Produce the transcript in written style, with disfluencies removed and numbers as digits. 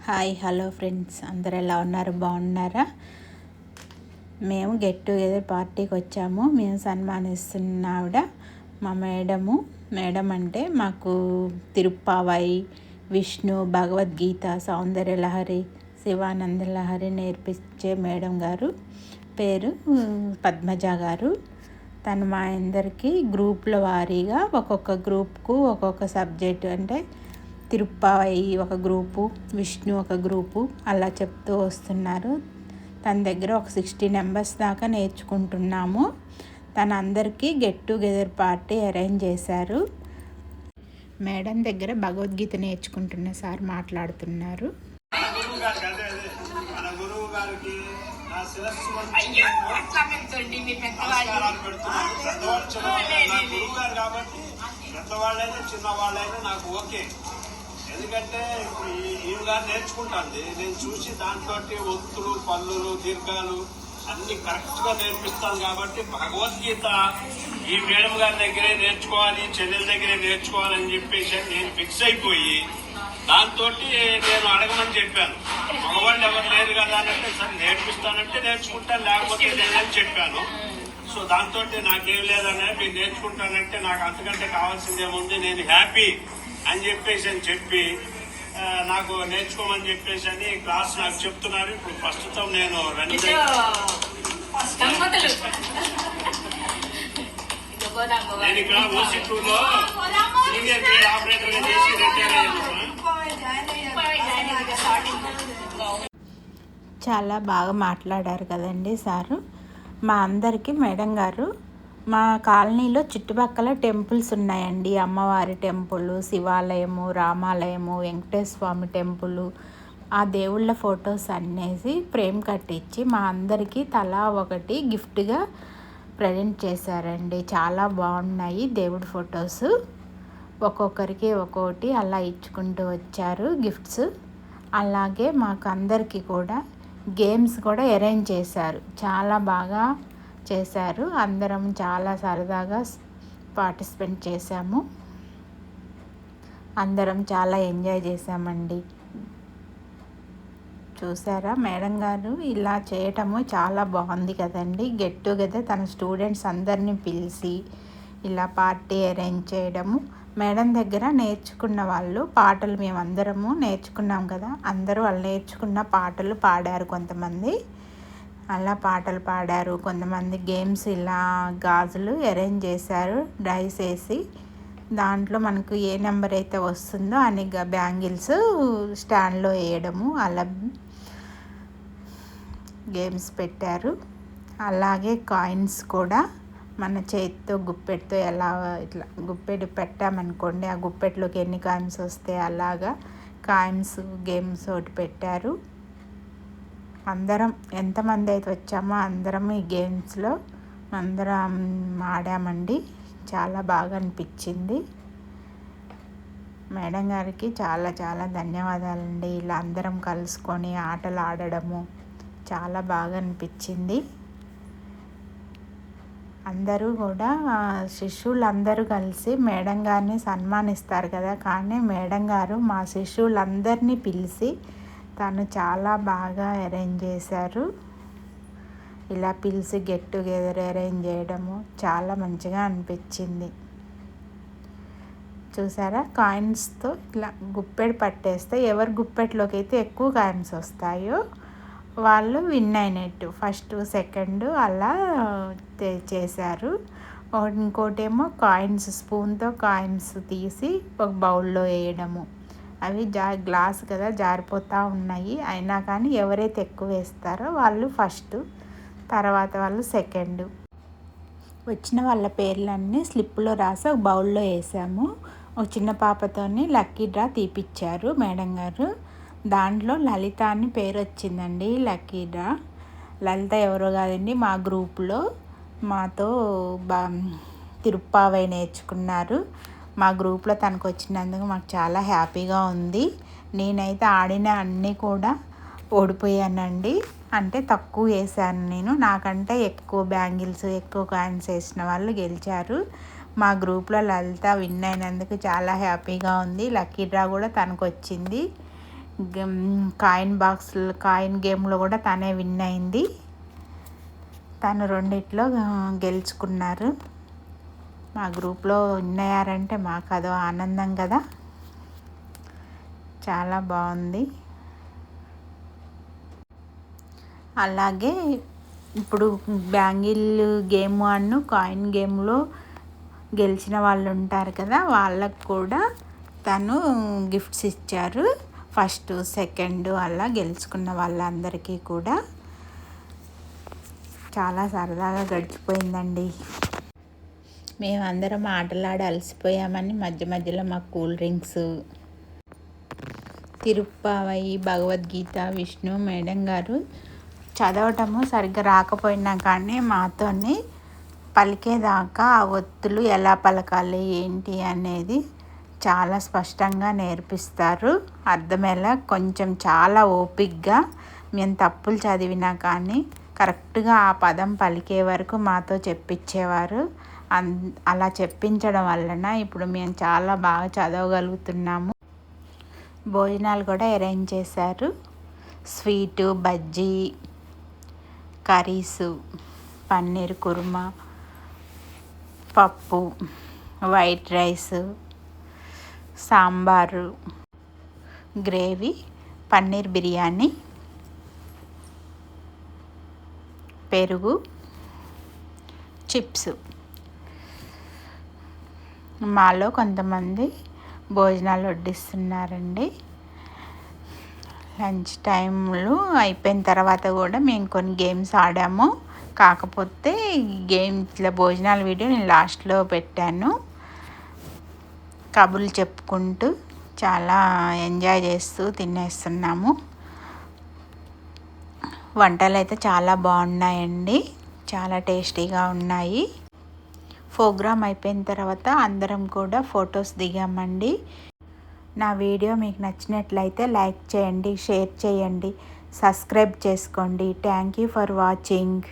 Hi hello friends, అందరు ఎలా ఉన్నారు? బాగున్నారా? మేము గెట్ టుగెదర్ పార్టీకి వచ్చాము. మేము సన్మానిస్తున్న ఆవిడ మా మేడం అంటే మాకు తిరుప్పావై, విష్ణు, భగవద్గీత, సౌందర్యలహరి, శివానందలహరి నేర్పించే మేడం గారు. పేరు పద్మజ గారు. తను మా అందరికీ గ్రూపుల వారీగా ఒక్కొక్క గ్రూప్కు ఒక్కొక్క సబ్జెక్టు, అంటే తిరుప్పావై ఒక గ్రూపు, విష్ణు ఒక గ్రూపు, అలా చెప్తూ వస్తున్నారు. తన దగ్గర ఒక 60 మెంబర్స్ దాకా నేర్చుకుంటున్నాము. తన అందరికీ గెట్ టుగెదర్ పార్టీ అరేంజ్ చేశారు. మేడం దగ్గర భగవద్గీత నేర్చుకుంటున్న సార్ మాట్లాడుతున్నారు. పెద్దవాళ్ళైనా చిన్నవాళ్ళైనా నాకు ఓకే. ఎందుకంటే ఇప్పుడు ఈమె గారు నేర్చుకుంటాంది, నేను చూసి దాంట్లో ఒత్తులు, పల్లులు, దీర్ఘాలు అన్ని కరెక్ట్గా నేర్పిస్తాను. కాబట్టి భగవద్గీత ఈ మేడం గారి దగ్గరే నేర్చుకోవాలి, చెల్లెల దగ్గరే నేర్చుకోవాలని చెప్పేసి నేను ఫిక్స్ అయిపోయి దాంతో నేను అడగమని చెప్పాను. మగవాళ్ళు ఎవరు లేరు కదా అంటే సరే నేర్పిస్తానంటే నేర్చుకుంటాను, లేకపోతే లేదని చెప్పాను. సో దాంతో నాకేం లేదన్నా మీరు నేర్చుకుంటానంటే నాకు అంతకంటే కావాల్సిందేముంది, నేను హ్యాపీ అని చెప్పి నాకు నేర్చుకోమని చెప్పేసి అని క్లాస్ నాకు చెప్తున్నారు. ఇప్పుడు ప్రస్తుతం నేను రన్నింగ్ నేను ఇక్కడ ఓసి2లో సీనియర్ గ్రేడ్ ఆపరేటర్ గా చేసి రిటైర్ అయ్యాను. చాలా బాగా మాట్లాడారు కదండి సారు. మా అందరికీ మేడం గారు మా కాలనీలో చుట్టుపక్కల టెంపుల్స్ ఉన్నాయండి. అమ్మవారి టెంపుల్, శివాలయము, రామాలయము, వెంకటేశ్వర స్వామి టెంపుల్, ఆ దేవుళ్ళ ఫొటోస్ అనేసి ఫ్రేమ్ కట్టించి మా అందరికీ తలా ఒకటి గిఫ్ట్గా ప్రజెంట్ చేశారండి. చాలా బాగున్నాయి దేవుడి ఫొటోస్. ఒక్కొక్కరికి ఒక్కొక్కటి అలా ఇచ్చుకుంటూ వచ్చారు గిఫ్ట్స్. అలాగే మాకు అందరికీ కూడా గేమ్స్ కూడా అరేంజ్ చేశారు. చాలా బాగా చేశారు. అందరం చాలా సరదాగా పార్టిసిపేట్ చేశాము. అందరం చాలా ఎంజాయ్ చేశామండి. చూసారా మేడం గారు ఇలా చేయటము చాలా బాగుంది కదండి. గెట్ టుగెదర్ తన స్టూడెంట్స్ అందరినీ పిలిచి ఇలా పార్టీ అరేంజ్ చేయడము. మేడం దగ్గర నేర్చుకున్న వాళ్ళు పాటలు మేమందరము నేర్చుకున్నాం కదా, అందరూ వాళ్ళు నేర్చుకున్న పాటలు పాడారు. కొంతమంది అలా పాటలు పాడారు, కొంతమంది గేమ్స్ ఇలా గాజులు అరేంజ్ చేశారు డైస్ వేసి. దాంట్లో మనకు ఏ నెంబర్ అయితే వస్తుందో అని బ్యాంగిల్స్ స్టాండ్లో వేయడము, అలా గేమ్స్ పెట్టారు. అలాగే కాయిన్స్ కూడా మన చేతితో గుప్పెట్తో ఎలా ఇట్లా గుప్పెడు పెట్టామనుకోండి, ఆ గుప్పెట్లోకి ఎన్ని కాయిన్స్ వస్తే అలాగా కాయిన్స్ గేమ్స్ ఒకటి పెట్టారు. అందరం ఎంతమంది అయితే వచ్చామో అందరం ఈ గేమ్స్లో అందరం ఆడామండి. చాలా బాగా అనిపించింది. మేడం గారికి చాలా చాలా ధన్యవాదాలండి. ఇలా అందరం కలుసుకొని ఆటలు ఆడడము చాలా బాగా అనిపించింది. అందరూ కూడా శిష్యులందరూ కలిసి మేడం గారిని సన్మానిస్తారు కదా, కానీ మేడం గారు మా శిష్యులందరినీ పిలిచి తను చాలా బాగా అరేంజ్ చేశారు. ఇలా పిలిచి గెట్ టుగెదర్ అరేంజ్ చేయడము చాలా మంచిగా అనిపించింది. చూసారా, కాయిన్స్తో ఇట్లా గుప్పెడు పట్టేస్తే ఎవరి గుప్పెట్లోకి అయితే ఎక్కువ కాయిన్స్ వస్తాయో వాళ్ళు విన్ అయినట్టు. ఫస్ట్ సెకండ్ అలా చేశారు. ఇంకోటేమో కాయిన్స్ స్పూన్తో కాయిన్స్ తీసి ఒక బౌల్లో వేయడము. అవి గ్లాస్ కదా జారిపోతూ ఉన్నాయి. అయినా కానీ ఎవరైతే ఎక్కువ వేస్తారో వాళ్ళు ఫస్ట్, తర్వాత వాళ్ళు సెకండ్. వచ్చిన వాళ్ళ పేర్లన్నీ స్లిప్లో రాసి ఒక బౌల్లో వేసాము. ఒక చిన్న పాపతోని లక్కీ డ్రా తీపిచ్చారు మేడం గారు. దాంట్లో లలిత అని పేరు వచ్చిందండి. Lucky draw. లలిత ఎవరో కాదండి, మా గ్రూప్లో మాతో తిరుప్పావై నేర్చుకున్నారు. మా గ్రూప్లో తనకు వచ్చినందుకు మాకు చాలా హ్యాపీగా ఉంది. నేనైతే ఆడిన అన్నీ కూడా ఓడిపోయానండి. అంటే తక్కువ వేసాను నేను. నాకంటే ఎక్కువ బ్యాంగిల్స్, ఎక్కువ కాయిన్స్ వేసిన వాళ్ళు గెలిచారు. మా గ్రూప్లో లలిత విన్ అయినందుకు చాలా హ్యాపీగా ఉంది. లక్కీ డ్రా కూడా తనకు వచ్చింది. కాయిన్ గేమ్లో కూడా తనే విన్ అయింది. తను రెండిట్లో గెలుచుకున్నారు. మా గ్రూప్లో విన్ అయ్యారంటే మాకు అదో ఆనందం కదా. చాలా బాగుంది. అలాగే ఇప్పుడు బ్యాంగిల్ గేమ్ అను కాయిన్ గేమ్లో గెలిచిన వాళ్ళు ఉంటారు కదా, వాళ్ళకు కూడా తను గిఫ్ట్స్ ఇచ్చారు. ఫస్ట్ సెకండ్ అలా గెలుచుకున్న వాళ్ళందరికీ కూడా చాలా సరదాగా గడిచిపోయిందండి. మేమందరం ఆటలాడి అలసిపోయామని మధ్య మధ్యలో మాకు cool drinks, Tiruppavai, Bhagavad Gita, Vishnu madam గారు చదవటము సరిగ్గా రాకపోయినా కానీ మాతోని పలికేదాకా ఆ ఒత్తులు ఎలా పలకాలి ఏంటి అనేది చాలా స్పష్టంగా నేర్పిస్తారు. అర్థమయ్యేలా కొంచెం చాలా ఓపికగా మేము తప్పులు చదివినా కానీ కరెక్ట్గా ఆ పదం పలికే వరకు మాతో చెప్పించేవారు. అలా చెప్పించడం వలన ఇప్పుడు మేము చాలా బాగా చదవగలుగుతున్నాము. భోజనాలు కూడా అరేంజ్ చేశారు. స్వీటు, బజ్జీ, కర్రీసు, పన్నీర్ కుర్మా, పప్పు, white rice, sambar, gravy, paneer biryani, పెరుగు, చిప్స్. మాలో కొంతమంది భోజనాలు వడ్డిస్తున్నారండి. లంచ్ టైంలో అయిపోయిన తర్వాత కూడా మేము కొన్ని గేమ్స్ ఆడాము. కాకపోతే గేమ్స్లో భోజనాల వీడియో నేను లాస్ట్లో పెట్టాను. కబుర్లు చెప్పుకుంటూ చాలా ఎంజాయ్ చేస్తూ తినేస్తున్నాము. వంటలు అయితే చాలా బాగున్నాయండి, చాలా టేస్టీగా ఉన్నాయి. ప్రోగ్రామ్ అయిపోయిన తర్వాత అందరం కూడా ఫొటోస్ దిగామండి. నా వీడియో మీకు నచ్చినట్లయితే లైక్ చేయండి, షేర్ చేయండి, సబ్స్క్రైబ్ చేసుకోండి. Thank you for watching.